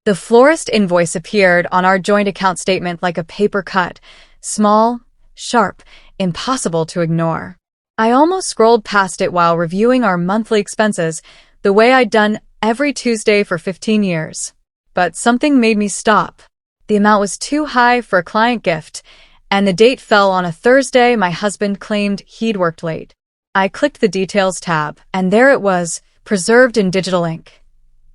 The florist invoice appeared on our joint account statement like a paper cut, small, sharp, impossible to ignore. I almost scrolled past it while reviewing our monthly expenses, the way I'd done every Tuesday for 15 years. But something made me stop. The amount was too high for a client gift, and the date fell on a Thursday my husband claimed he'd worked late. I clicked the Details tab, and there it was, preserved in digital ink.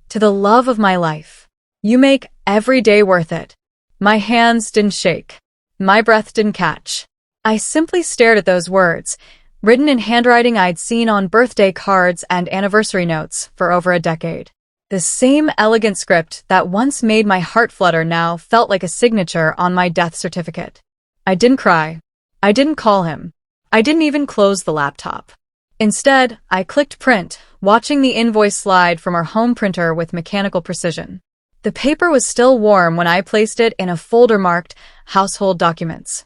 To the love of my life. You make every day worth it. My hands didn't shake. My breath didn't catch. I simply stared at those words, written in handwriting I'd seen on birthday cards and anniversary notes for over a decade. The same elegant script that once made my heart flutter now felt like a signature on my death certificate. I didn't cry. I didn't call him. I didn't even close the laptop. Instead, I clicked print, watching the invoice slide from our home printer with mechanical precision. The paper was still warm when I placed it in a folder marked Household Documents.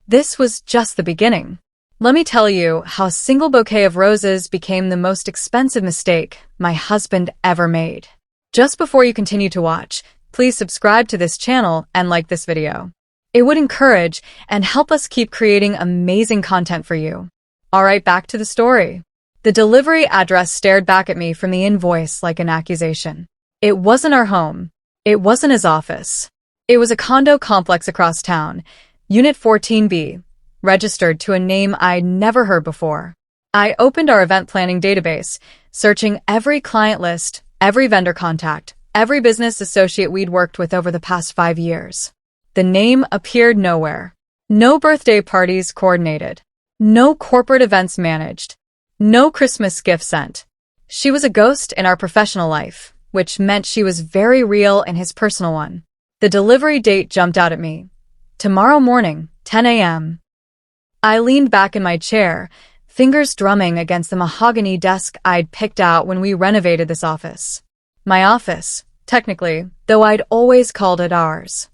This was just the beginning. Let me tell you how a single bouquet of roses became the most expensive mistake my husband ever made. Just before you continue to watch, please subscribe to this channel and like this video. It would encourage and help us keep creating amazing content for you. Alright, back to the story. The delivery address stared back at me from the invoice like an accusation. It wasn't our home. It wasn't his office. It was a condo complex across town, Unit 14B, registered to a name I'd never heard before. I opened our event planning database, searching every client list, every vendor contact, every business associate we'd worked with over the past 5 years. The name appeared nowhere. No birthday parties coordinated. No corporate events managed. No Christmas gift sent. She was a ghost in our professional life, which meant she was very real in his personal one. The delivery date jumped out at me. Tomorrow morning, 10 a.m. I leaned back in my chair, fingers drumming against the mahogany desk I'd picked out when we renovated this office. My office, technically, though I'd always called it ours.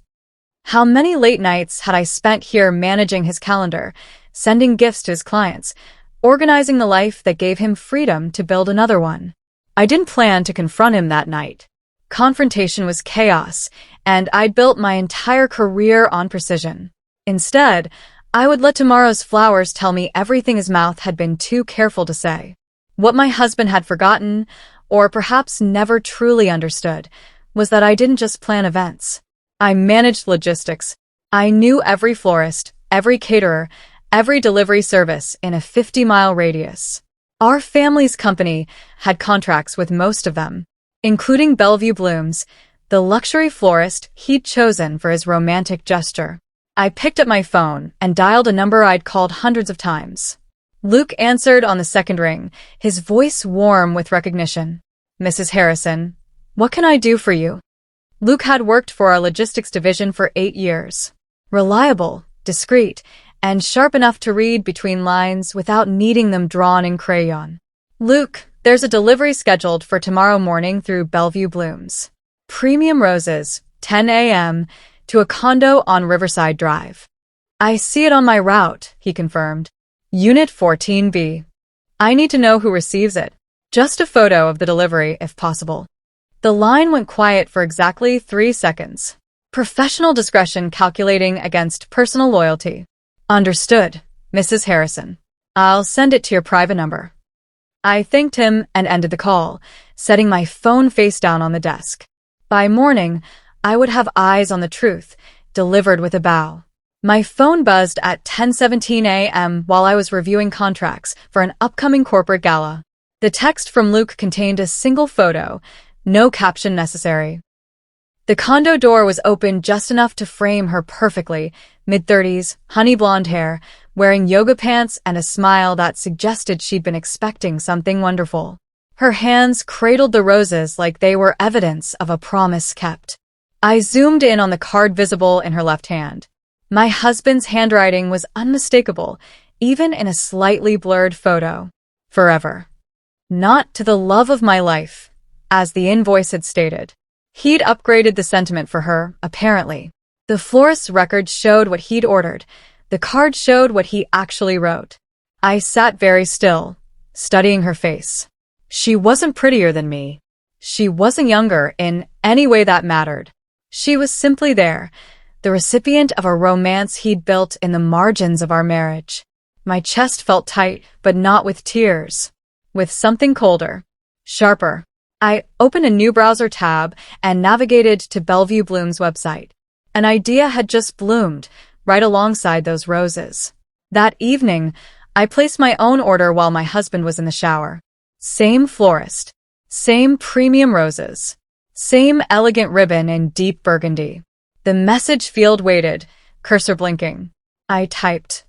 How many late nights had I spent here managing his calendar, sending gifts to his clients, organizing the life that gave him freedom to build another one. I didn't plan to confront him that night. Confrontation was chaos, and I'd built my entire career on precision. Instead, I would let tomorrow's flowers tell me everything his mouth had been too careful to say. What my husband had forgotten, or perhaps never truly understood, was that I didn't just plan events. I managed logistics. I knew every florist, every caterer, every delivery service in a 50-mile radius. Our family's company had contracts with most of them, including Bellevue Blooms, the luxury florist he'd chosen for his romantic gesture. I picked up my phone and dialed a number I'd called hundreds of times. Luke answered on the second ring, his voice warm with recognition. "Mrs. Harrison, what can I do for you?" Luke had worked for our logistics division for 8 years. Reliable, discreet, and sharp enough to read between lines without needing them drawn in crayon. "Luke, there's a delivery scheduled for tomorrow morning through Bellevue Blooms. Premium roses, 10 a.m., to a condo on Riverside Drive." "I see it on my route," he confirmed. "Unit 14B. I need to know who receives it. Just a photo of the delivery, if possible." The line went quiet for exactly 3 seconds. Professional discretion calculating against personal loyalty. "Understood, Mrs. Harrison. I'll send it to your private number." I thanked him and ended the call, setting my phone face down on the desk. By morning, I would have eyes on the truth, delivered with a bow. My phone buzzed at 10:17 a.m. while I was reviewing contracts for an upcoming corporate gala. The text from Luke contained a single photo, no caption necessary. The condo door was open just enough to frame her perfectly, mid-30s, honey blonde hair, wearing yoga pants and a smile that suggested she'd been expecting something wonderful. Her hands cradled the roses like they were evidence of a promise kept. I zoomed in on the card visible in her left hand. My husband's handwriting was unmistakable, even in a slightly blurred photo. Forever. Not to the love of my life, as the invoice had stated. He'd upgraded the sentiment for her, apparently. The florist's record showed what he'd ordered. The card showed what he actually wrote. I sat very still, studying her face. She wasn't prettier than me. She wasn't younger in any way that mattered. She was simply there, the recipient of a romance he'd built in the margins of our marriage. My chest felt tight, but not with tears. With something colder, sharper. I opened a new browser tab and navigated to Bellevue Bloom's website. An idea had just bloomed, right alongside those roses. That evening, I placed my own order while my husband was in the shower. Same florist. Same premium roses. Same elegant ribbon in deep burgundy. The message field waited, cursor blinking. I typed,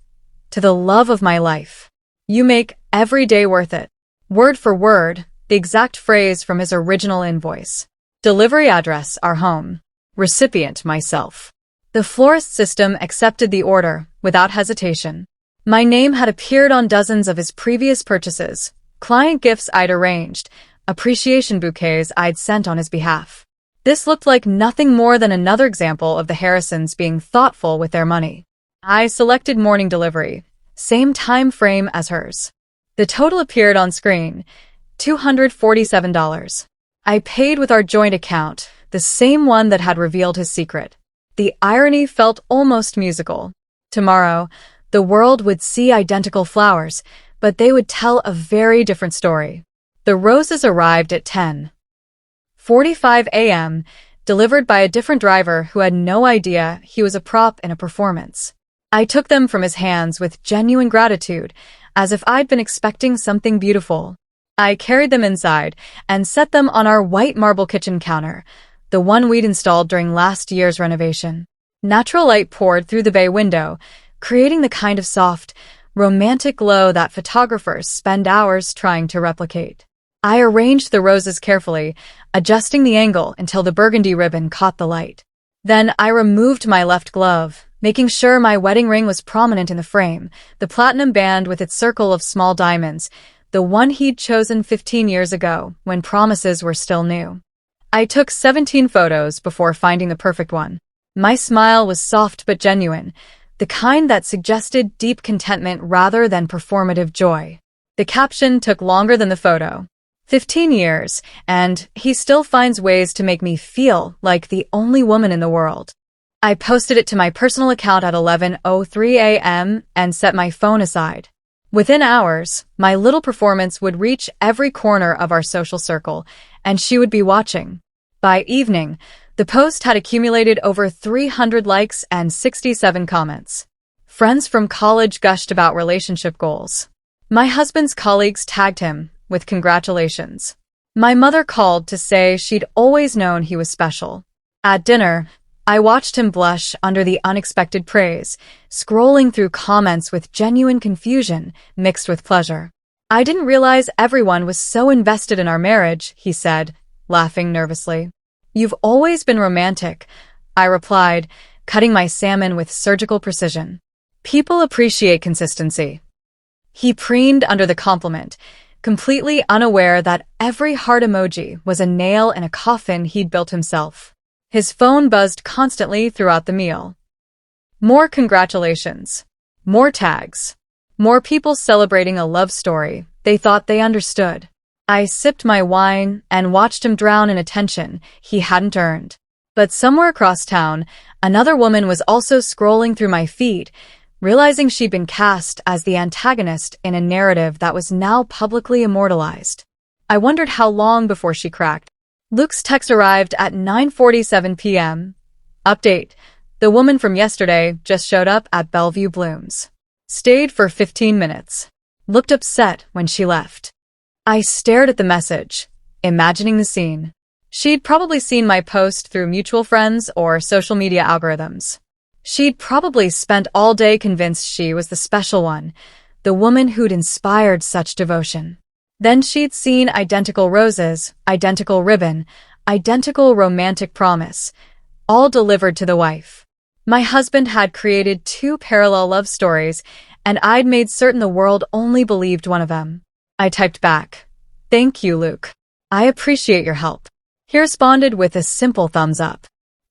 "To the love of my life. You make every day worth it." Word for word, the exact phrase from his original invoice. Delivery address, our home. Recipient, myself. The florist system accepted the order, without hesitation. My name had appeared on dozens of his previous purchases, client gifts I'd arranged, appreciation bouquets I'd sent on his behalf. This looked like nothing more than another example of the Harrisons being thoughtful with their money. I selected morning delivery, same time frame as hers. The total appeared on screen, $247. I paid with our joint account, the same one that had revealed his secret. The irony felt almost musical. Tomorrow, the world would see identical flowers, but they would tell a very different story. The roses arrived at 10:45 a.m., delivered by a different driver who had no idea he was a prop in a performance. I took them from his hands with genuine gratitude, as if I'd been expecting something beautiful. I carried them inside and set them on our white marble kitchen counter, the one we'd installed during last year's renovation. Natural light poured through the bay window, creating the kind of soft, romantic glow that photographers spend hours trying to replicate. I arranged the roses carefully, adjusting the angle until the burgundy ribbon caught the light. Then I removed my left glove, making sure my wedding ring was prominent in the frame, the platinum band with its circle of small diamonds, the one he'd chosen 15 years ago, when promises were still new. I took 17 photos before finding the perfect one. My smile was soft but genuine, the kind that suggested deep contentment rather than performative joy. The caption took longer than the photo. 15 years, and he still finds ways to make me feel like the only woman in the world. I posted it to my personal account at 11:03 a.m. and set my phone aside. Within hours, my little performance would reach every corner of our social circle, and she would be watching. By evening, the post had accumulated over 300 likes and 67 comments. Friends from college gushed about relationship goals. My husband's colleagues tagged him with congratulations. My mother called to say she'd always known he was special. At dinner, I watched him blush under the unexpected praise, scrolling through comments with genuine confusion mixed with pleasure. "I didn't realize everyone was so invested in our marriage," he said, laughing nervously. "You've always been romantic," I replied, cutting my salmon with surgical precision. "People appreciate consistency." He preened under the compliment, completely unaware that every heart emoji was a nail in a coffin he'd built himself. His phone buzzed constantly throughout the meal. More congratulations. More tags. More people celebrating a love story they thought they understood. I sipped my wine and watched him drown in attention he hadn't earned. But somewhere across town, another woman was also scrolling through my feed, realizing she'd been cast as the antagonist in a narrative that was now publicly immortalized. I wondered how long before she cracked. Luke's text arrived at 9:47 p.m. Update. The woman from yesterday just showed up at Bellevue Bloom's. Stayed for 15 minutes. Looked upset when she left. I stared at the message, imagining the scene. She'd probably seen my post through mutual friends or social media algorithms. She'd probably spent all day convinced she was the special one, the woman who'd inspired such devotion. Then she'd seen identical roses, identical ribbon, identical romantic promise, all delivered to the wife. My husband had created 2 parallel love stories, and I'd made certain the world only believed one of them. I typed back, "Thank you, Luke. I appreciate your help." He responded with a simple thumbs up.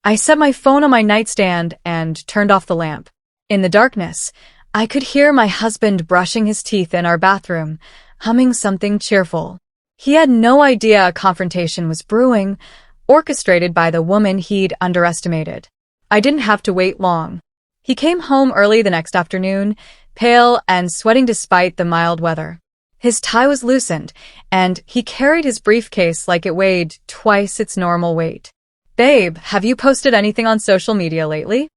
I set my phone on my nightstand and turned off the lamp. In the darkness, I could hear my husband brushing his teeth in our bathroom, humming something cheerful. He had no idea a confrontation was brewing, orchestrated by the woman he'd underestimated. I didn't have to wait long. He came home early the next afternoon, pale and sweating despite the mild weather. His tie was loosened, and he carried his briefcase like it weighed twice its normal weight. "Babe, have you posted anything on social media lately?"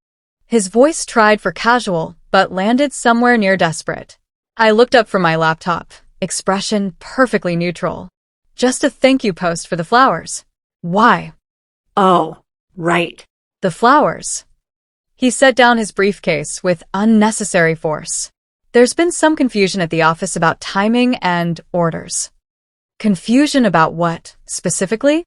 His voice tried for casual, but landed somewhere near desperate. I looked up from my laptop, expression perfectly neutral. "Just a thank you post for the flowers." "Why?" "Oh, right." "The flowers." He set down his briefcase with unnecessary force. "There's been some confusion at the office about timing and orders." "Confusion about what, specifically?"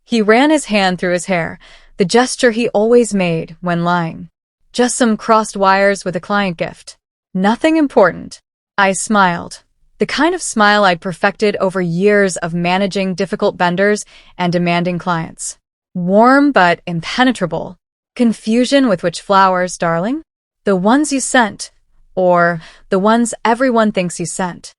He ran his hand through his hair, the gesture he always made when lying. "Just some crossed wires with a client gift. Nothing important." I smiled, the kind of smile I'd perfected over years of managing difficult vendors and demanding clients. "Warm but impenetrable." "Confusion with which flowers, darling? The ones you sent, or the ones everyone thinks you sent?"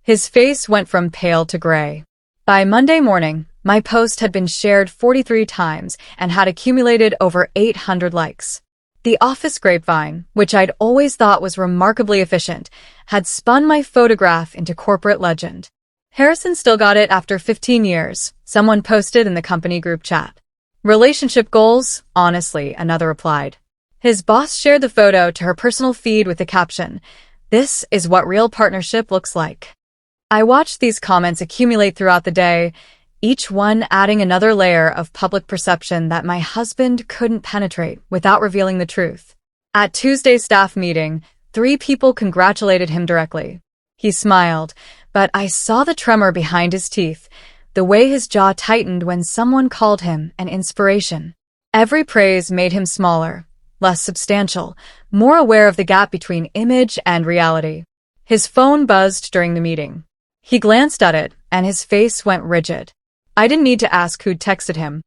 His face went from pale to gray. By Monday morning, my post had been shared 43 times and had accumulated over 800 likes. The office grapevine, which I'd always thought was remarkably efficient, had spun my photograph into corporate legend. "Harrison still got it after 15 years, someone posted in the company group chat. "Relationship goals, honestly," another replied. His boss shared the photo to her personal feed with the caption, "This is what real partnership looks like." I watched these comments accumulate throughout the day, each one adding another layer of public perception that my husband couldn't penetrate without revealing the truth. At Tuesday's staff meeting, 3 people congratulated him directly. He smiled, but I saw the tremor behind his teeth, the way his jaw tightened when someone called him an inspiration. Every praise made him smaller, less substantial, more aware of the gap between image and reality. His phone buzzed during the meeting. He glanced at it, and his face went rigid. I didn't need to ask who'd texted him.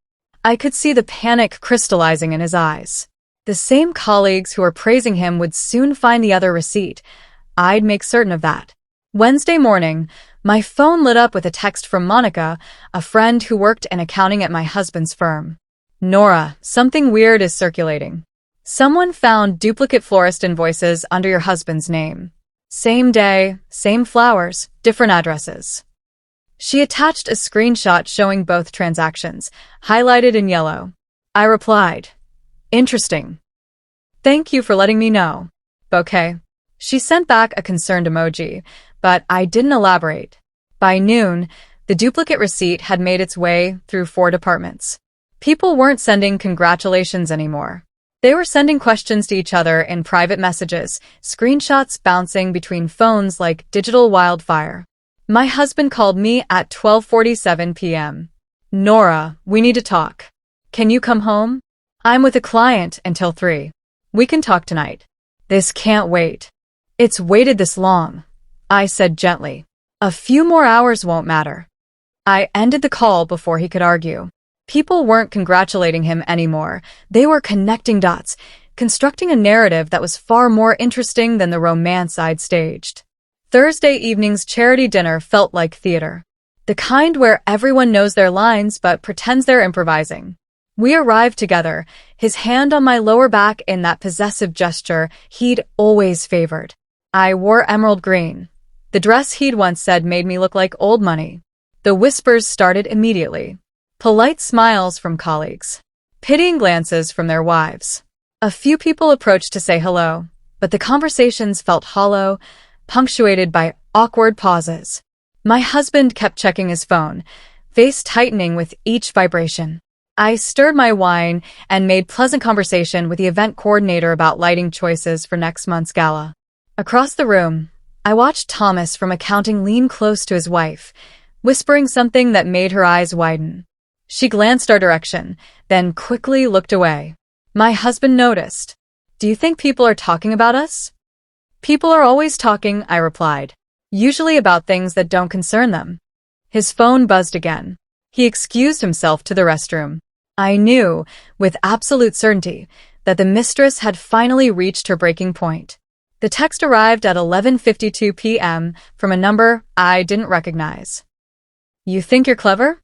I could see the panic crystallizing in his eyes. The same colleagues who were praising him would soon find the other receipt. I'd make certain of that. Wednesday morning, my phone lit up with a text from Monica, a friend who worked in accounting at my husband's firm. "Nora, something weird is circulating. Someone found duplicate florist invoices under your husband's name. Same day, same flowers, different addresses." She attached a screenshot showing both transactions, highlighted in yellow. I replied, "Interesting. Thank you for letting me know. Bouquet." She sent back a concerned emoji, but I didn't elaborate. By noon, the duplicate receipt had made its way through 4 departments. People weren't sending congratulations anymore. They were sending questions to each other in private messages, screenshots bouncing between phones like digital wildfire. My husband called me at 12:47 p.m. "Nora, we need to talk. Can you come home? I'm with a client until 3. We can talk tonight." "This can't wait." "It's waited this long," I said gently. "A few more hours won't matter." I ended the call before he could argue. People weren't congratulating him anymore. They were connecting dots, constructing a narrative that was far more interesting than the romance I'd staged. Thursday evening's charity dinner felt like theater. The kind where everyone knows their lines but pretends they're improvising. We arrived together, his hand on my lower back in that possessive gesture he'd always favored. I wore emerald green. The dress he'd once said made me look like old money. The whispers started immediately. Polite smiles from colleagues. Pitying glances from their wives. A few people approached to say hello, but the conversations felt hollow, punctuated by awkward pauses. My husband kept checking his phone, face tightening with each vibration. I stirred my wine and made pleasant conversation with the event coordinator about lighting choices for next month's gala. Across the room, I watched Thomas from accounting lean close to his wife, whispering something that made her eyes widen. She glanced our direction, then quickly looked away. My husband noticed. "Do you think people are talking about us?" "People are always talking," I replied. "Usually about things that don't concern them." His phone buzzed again. He excused himself to the restroom. I knew, with absolute certainty, that the mistress had finally reached her breaking point. The text arrived at 11:52 p.m. from a number I didn't recognize. "You think you're clever?"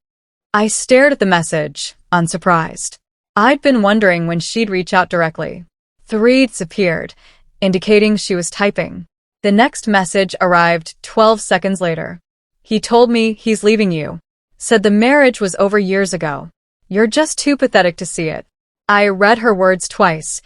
I stared at the message, unsurprised. I'd been wondering when she'd reach out directly. 3 appeared, indicating she was typing. The next message arrived 12 seconds later. He told me he's leaving you. Said the marriage was over years ago. You're just too pathetic to see it. I read her words twice,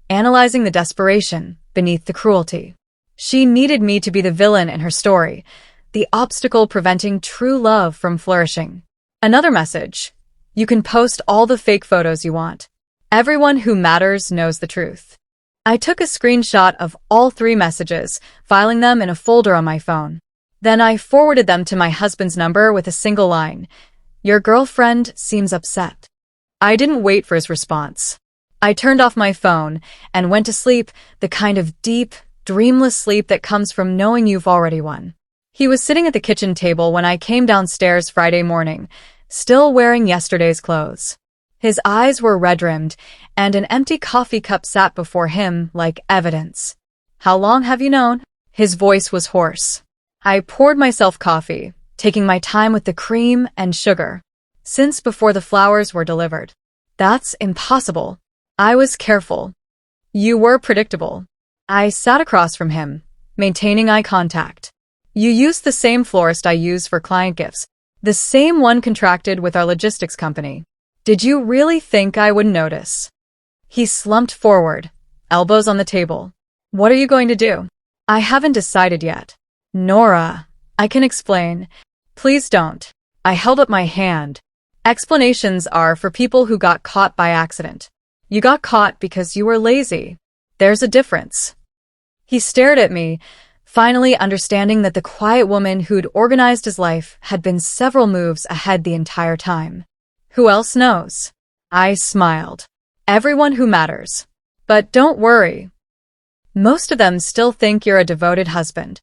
analyzing the desperation beneath the cruelty. She needed me to be the villain in her story, the obstacle preventing true love from flourishing. Another message. You can post all the fake photos you want. Everyone who matters knows the truth. I took a screenshot of all 3 messages, filing them in a folder on my phone. Then I forwarded them to my husband's number with a single line. Your girlfriend seems upset. I didn't wait for his response. I turned off my phone and went to sleep, the kind of deep, dreamless sleep that comes from knowing you've already won. He was sitting at the kitchen table when I came downstairs Friday morning, still wearing yesterday's clothes. His eyes were red-rimmed, and an empty coffee cup sat before him like evidence. How long have you known? His voice was hoarse. I poured myself coffee, taking my time with the cream and sugar. Since before the flowers were delivered. That's impossible. I was careful. You were predictable. I sat across from him, maintaining eye contact. You used the same florist I use for client gifts, the same one contracted with our logistics company. Did you really think I would notice? He slumped forward, elbows on the table. What are you going to do? I haven't decided yet. Nora, I can explain. Please don't. I held up my hand. Explanations are for people who got caught by accident. You got caught because you were lazy. There's a difference. He stared at me, finally understanding that the quiet woman who'd organized his life had been several moves ahead the entire time. Who else knows? I smiled. Everyone who matters. But don't worry. Most of them still think you're a devoted husband.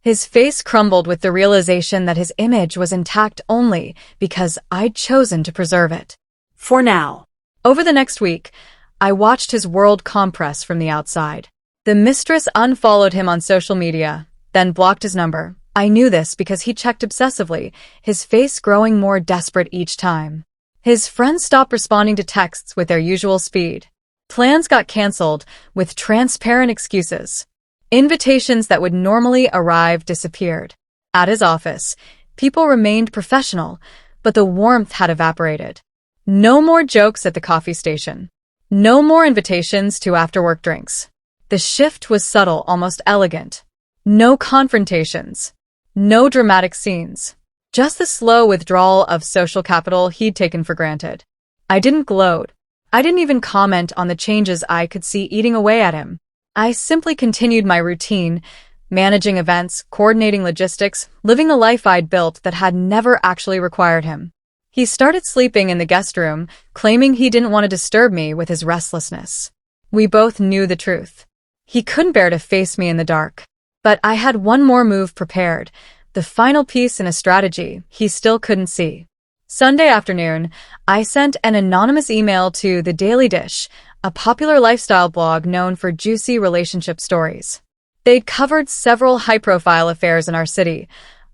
His face crumbled with the realization that his image was intact only because I'd chosen to preserve it. For now. Over the next week, I watched his world compress from the outside. The mistress unfollowed him on social media, then blocked his number. I knew this because he checked obsessively, his face growing more desperate each time. His friends stopped responding to texts with their usual speed. Plans got canceled with transparent excuses. Invitations that would normally arrive disappeared. At his office, people remained professional, but the warmth had evaporated. No more jokes at the coffee station. No more invitations to after-work drinks. The shift was subtle, almost elegant. No confrontations. No dramatic scenes. Just the slow withdrawal of social capital he'd taken for granted. I didn't gloat. I didn't even comment on the changes I could see eating away at him. I simply continued my routine, managing events, coordinating logistics, living the life I'd built that had never actually required him. He started sleeping in the guest room, claiming he didn't want to disturb me with his restlessness. We both knew the truth. He couldn't bear to face me in the dark. But I had one more move prepared, the final piece in a strategy he still couldn't see. Sunday afternoon, I sent an anonymous email to The Daily Dish, a popular lifestyle blog known for juicy relationship stories. They'd covered several high-profile affairs in our city,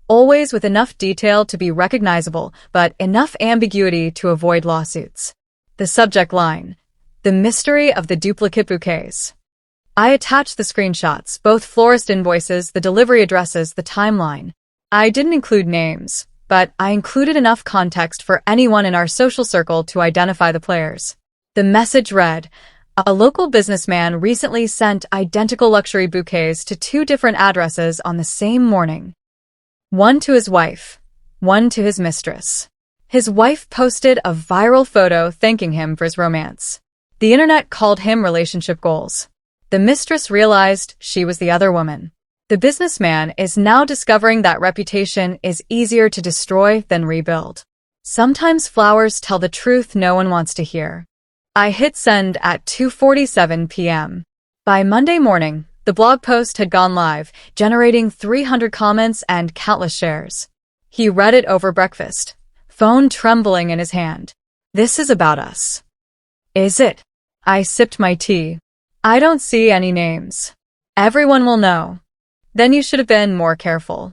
always with enough detail to be recognizable, but enough ambiguity to avoid lawsuits. The subject line: The Mystery of the Duplicate Bouquets. I attached the screenshots, both florist invoices, the delivery addresses, the timeline. I didn't include names, but I included enough context for anyone in our social circle to identify the players. The message read, a local businessman recently sent identical luxury bouquets to 2 different addresses on the same morning. One to his wife, one to his mistress. His wife posted a viral photo thanking him for his romance. The internet called him relationship goals. The mistress realized she was the other woman. The businessman is now discovering that reputation is easier to destroy than rebuild. Sometimes flowers tell the truth no one wants to hear. I hit send at 2:47 p.m. By Monday morning, the blog post had gone live, generating 300 comments and countless shares. He read it over breakfast, phone trembling in his hand. This is about us. Is it? I sipped my tea. I don't see any names. Everyone will know. Then you should have been more careful.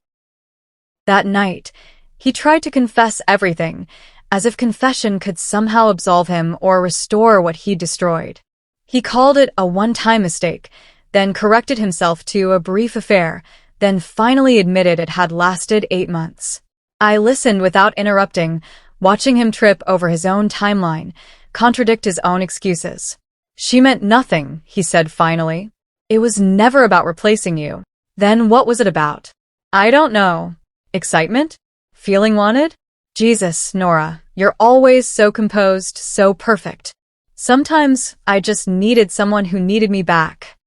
That night, he tried to confess everything, as if confession could somehow absolve him or restore what he destroyed. He called it a one-time mistake, then corrected himself to a brief affair, then finally admitted it had lasted 8 months. I listened without interrupting, watching him trip over his own timeline, contradict his own excuses. She meant nothing, he said finally. It was never about replacing you. Then what was it about? I don't know. Excitement? Feeling wanted? Jesus, Nora, you're always so composed, so perfect. Sometimes I just needed someone who needed me back.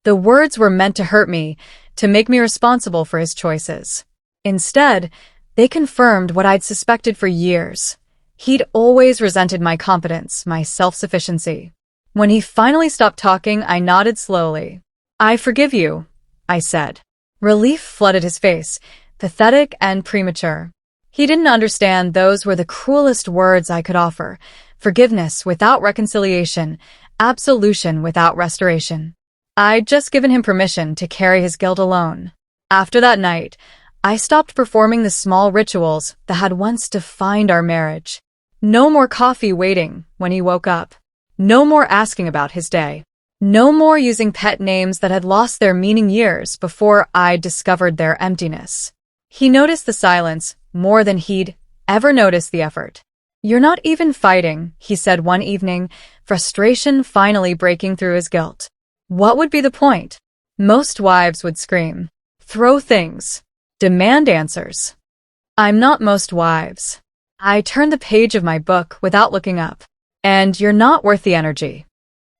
The words were meant to hurt me, to make me responsible for his choices. Instead, they confirmed what I'd suspected for years. He'd always resented my competence, my self-sufficiency. When he finally stopped talking, I nodded slowly. I forgive you, I said. Relief flooded his face, pathetic and premature. He didn't understand those were the cruelest words I could offer. Forgiveness without reconciliation, absolution without restoration. I'd just given him permission to carry his guilt alone. After that night, I stopped performing the small rituals that had once defined our marriage. No more coffee waiting when he woke up. No more asking about his day. No more using pet names that had lost their meaning years before I discovered their emptiness. He noticed the silence more than he'd ever noticed the effort. You're not even fighting, he said one evening, frustration finally breaking through his guilt. What would be the point? Most wives would scream, throw things, demand answers. I'm not most wives. I turned the page of my book without looking up. And you're not worth the energy.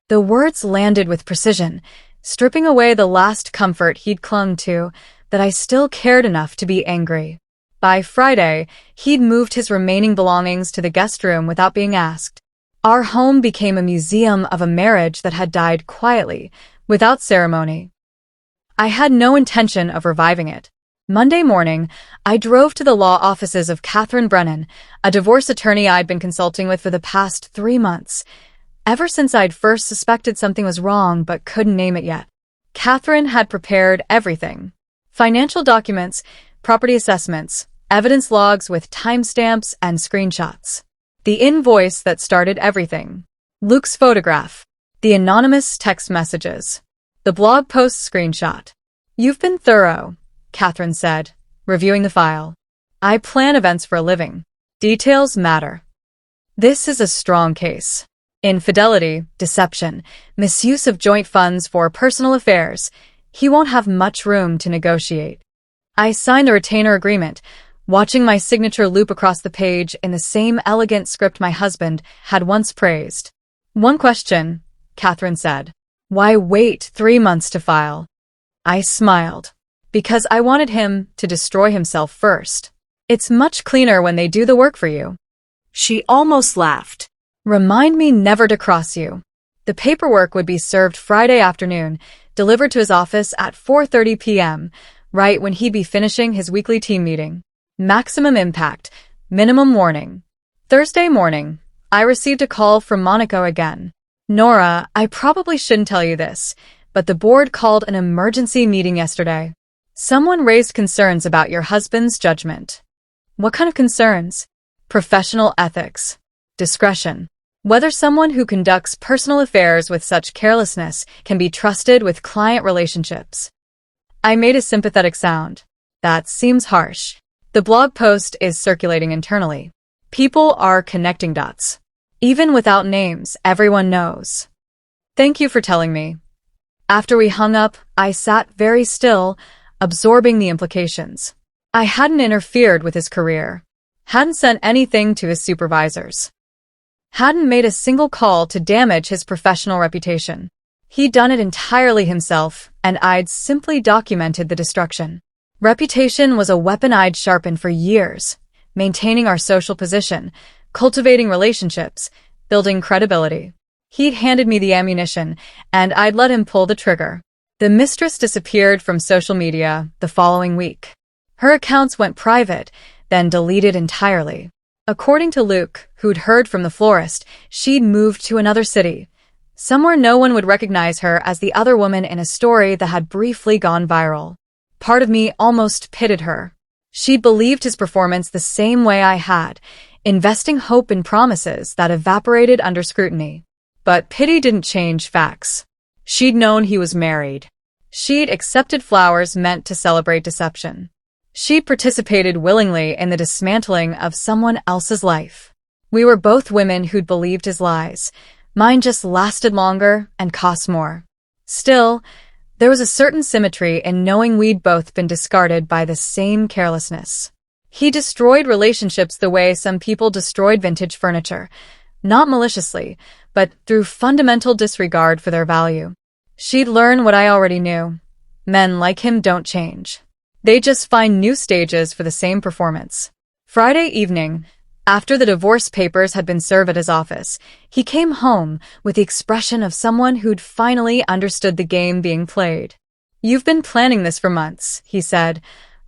The words landed with precision, stripping away the last comfort he'd clung to, that I still cared enough to be angry. By Friday, he'd moved his remaining belongings to the guest room without being asked. Our home became a museum of a marriage that had died quietly, without ceremony. I had no intention of reviving it. Monday morning, I drove to the law offices of Catherine Brennan, a divorce attorney I'd been consulting with for the past 3 months, ever since I'd first suspected something was wrong but couldn't name it yet. Catherine had prepared everything. Financial documents, property assessments, evidence logs with timestamps and screenshots. The invoice that started everything. Luke's photograph. The anonymous text messages. The blog post screenshot. You've been thorough, Catherine said, reviewing the file. I plan events for a living. Details matter. This is a strong case. Infidelity, deception, misuse of joint funds for personal affairs. He won't have much room to negotiate. I signed the retainer agreement, watching my signature loop across the page in the same elegant script my husband had once praised. One question, Catherine said. Why wait 3 months to file? I smiled. Because I wanted him to destroy himself first. It's much cleaner when they do the work for you. She almost laughed. Remind me never to cross you. The paperwork would be served Friday afternoon, delivered to his office at 4:30 p.m., right when he'd be finishing his weekly team meeting. Maximum impact, minimum warning. Thursday morning, I received a call from Monaco again. Nora, I probably shouldn't tell you this, but the board called an emergency meeting yesterday. Someone raised concerns about your husband's judgment. What kind of concerns? Professional ethics. Discretion. Whether someone who conducts personal affairs with such carelessness can be trusted with client relationships. I made a sympathetic sound. That seems harsh. The blog post is circulating internally. People are connecting dots. Even without names, everyone knows. Thank you for telling me. After we hung up, I sat very still, absorbing the implications. I hadn't interfered with his career. Hadn't sent anything to his supervisors. Hadn't made a single call to damage his professional reputation. He'd done it entirely himself, and I'd simply documented the destruction. Reputation was a weapon I'd sharpened for years, maintaining our social position, cultivating relationships, building credibility. He'd handed me the ammunition, and I'd let him pull the trigger. The mistress disappeared from social media the following week. Her accounts went private, then deleted entirely. According to Luke, who'd heard from the florist, she'd moved to another city, somewhere no one would recognize her as the other woman in a story that had briefly gone viral. Part of me almost pitied her. She'd believed his performance the same way I had, investing hope in promises that evaporated under scrutiny. But pity didn't change facts. She'd known he was married. She'd accepted flowers meant to celebrate deception. She'd participated willingly in the dismantling of someone else's life. We were both women who'd believed his lies. Mine just lasted longer and cost more. Still, there was a certain symmetry in knowing we'd both been discarded by the same carelessness. He destroyed relationships the way some people destroyed vintage furniture, not maliciously, but through fundamental disregard for their value. She'd learn what I already knew. Men like him don't change. They just find new stages for the same performance. Friday evening, after the divorce papers had been served at his office, he came home with the expression of someone who'd finally understood the game being played. "You've been planning this for months," he said,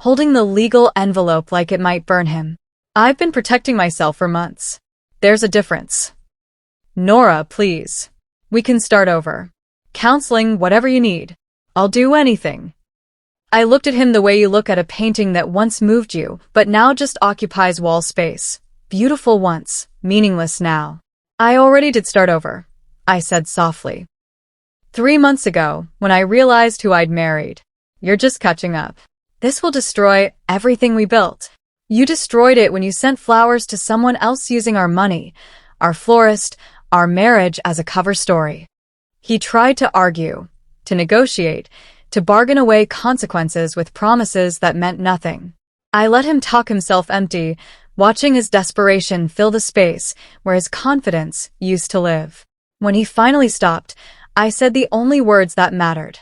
holding the legal envelope like it might burn him. "I've been protecting myself for months. There's a difference. Nora, please. We can start over. Counseling, whatever you need. I'll do anything." I looked at him the way you look at a painting that once moved you, but now just occupies wall space. Beautiful once, meaningless now. "I already did start over," I said softly. 3 months ago, when I realized who I'd married. You're just catching up. This will destroy everything we built. You destroyed it when you sent flowers to someone else using our money, our florist, our marriage as a cover story. He tried to argue, to negotiate, to bargain away consequences with promises that meant nothing. I let him talk himself empty, watching his desperation fill the space where his confidence used to live. When he finally stopped, I said the only words that mattered.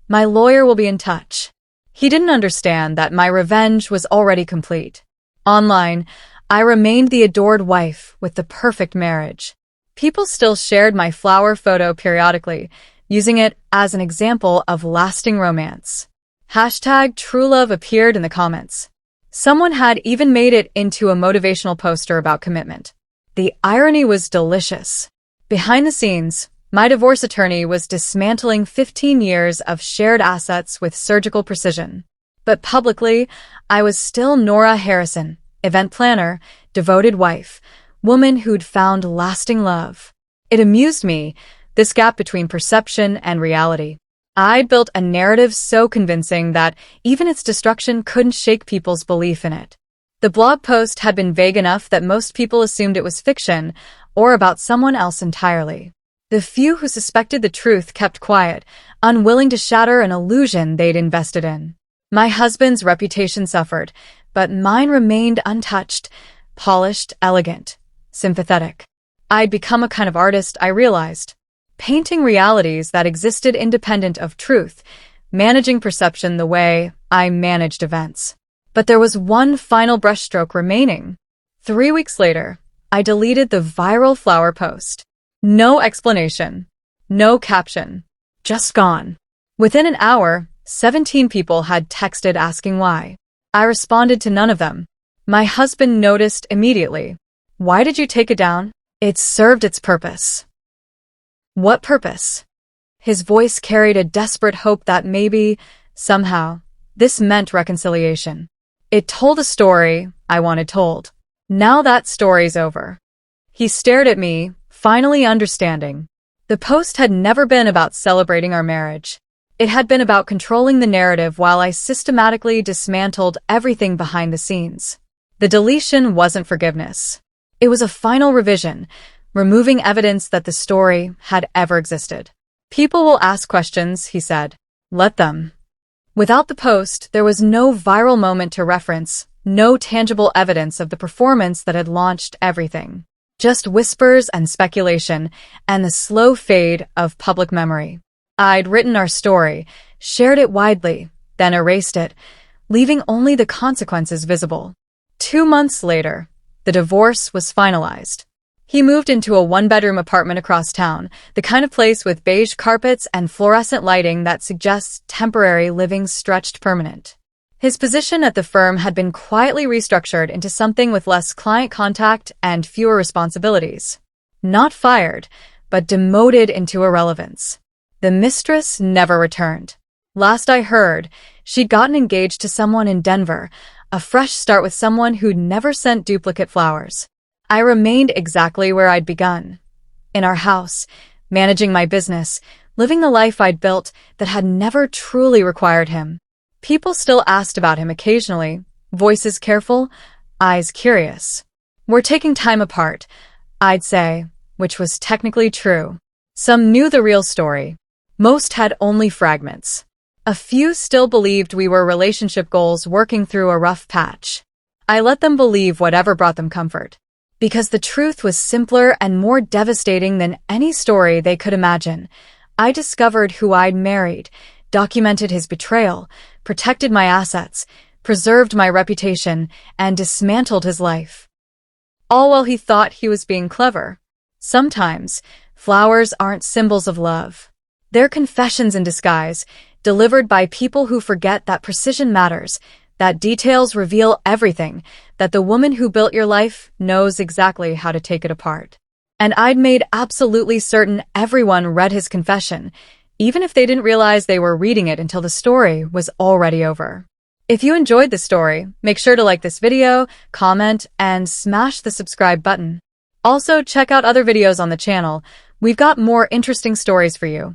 "My lawyer will be in touch." He didn't understand that my revenge was already complete. Online, I remained the adored wife with the perfect marriage. People still shared my flower photo periodically, using it as an example of lasting romance. #TrueLove appeared in the comments. Someone had even made it into a motivational poster about commitment. The irony was delicious. Behind the scenes, my divorce attorney was dismantling 15 years of shared assets with surgical precision. But publicly, I was still Nora Harrison, event planner, devoted wife, woman who'd found lasting love. It amused me, this gap between perception and reality. I'd built a narrative so convincing that even its destruction couldn't shake people's belief in it. The blog post had been vague enough that most people assumed it was fiction or about someone else entirely. The few who suspected the truth kept quiet, unwilling to shatter an illusion they'd invested in. My husband's reputation suffered, but mine remained untouched, polished, elegant, sympathetic. I'd become a kind of artist, I realized. Painting realities that existed independent of truth, managing perception the way I managed events. But there was one final brushstroke remaining. 3 weeks later, I deleted the viral flower post. No explanation. No caption. Just gone. Within an hour, 17 people had texted asking why. I responded to none of them. My husband noticed immediately. "Why did you take it down?" "It served its purpose." "What purpose?" His voice carried a desperate hope that maybe, somehow, this meant reconciliation. "It told a story I wanted told. Now that story's over." He stared at me, finally understanding. The post had never been about celebrating our marriage. It had been about controlling the narrative while I systematically dismantled everything behind the scenes. The deletion wasn't forgiveness. It was a final revision, removing evidence that the story had ever existed. "People will ask questions," he said. "Let them." Without the post, there was no viral moment to reference, no tangible evidence of the performance that had launched everything. Just whispers and speculation, and the slow fade of public memory. I'd written our story, shared it widely, then erased it, leaving only the consequences visible. 2 months later, the divorce was finalized. He moved into a 1-bedroom apartment across town, the kind of place with beige carpets and fluorescent lighting that suggests temporary living stretched permanent. His position at the firm had been quietly restructured into something with less client contact and fewer responsibilities. Not fired, but demoted into irrelevance. The mistress never returned. Last I heard, she'd gotten engaged to someone in Denver, a fresh start with someone who'd never sent duplicate flowers. I remained exactly where I'd begun. In our house, managing my business, living the life I'd built that had never truly required him. People still asked about him occasionally, voices careful, eyes curious. We're taking time apart, I'd say, which was technically true. Some knew the real story. Most had only fragments. A few still believed we were relationship goals working through a rough patch. I let them believe whatever brought them comfort. Because the truth was simpler and more devastating than any story they could imagine. I discovered who I'd married, documented his betrayal, protected my assets, preserved my reputation, and dismantled his life. All while he thought he was being clever. Sometimes, flowers aren't symbols of love. They're confessions in disguise, delivered by people who forget that precision matters, that details reveal everything, that the woman who built your life knows exactly how to take it apart. And I'd made absolutely certain everyone read his confession, even if they didn't realize they were reading it until the story was already over. If you enjoyed the story, make sure to like this video, comment, and smash the subscribe button. Also, check out other videos on the channel. We've got more interesting stories for you.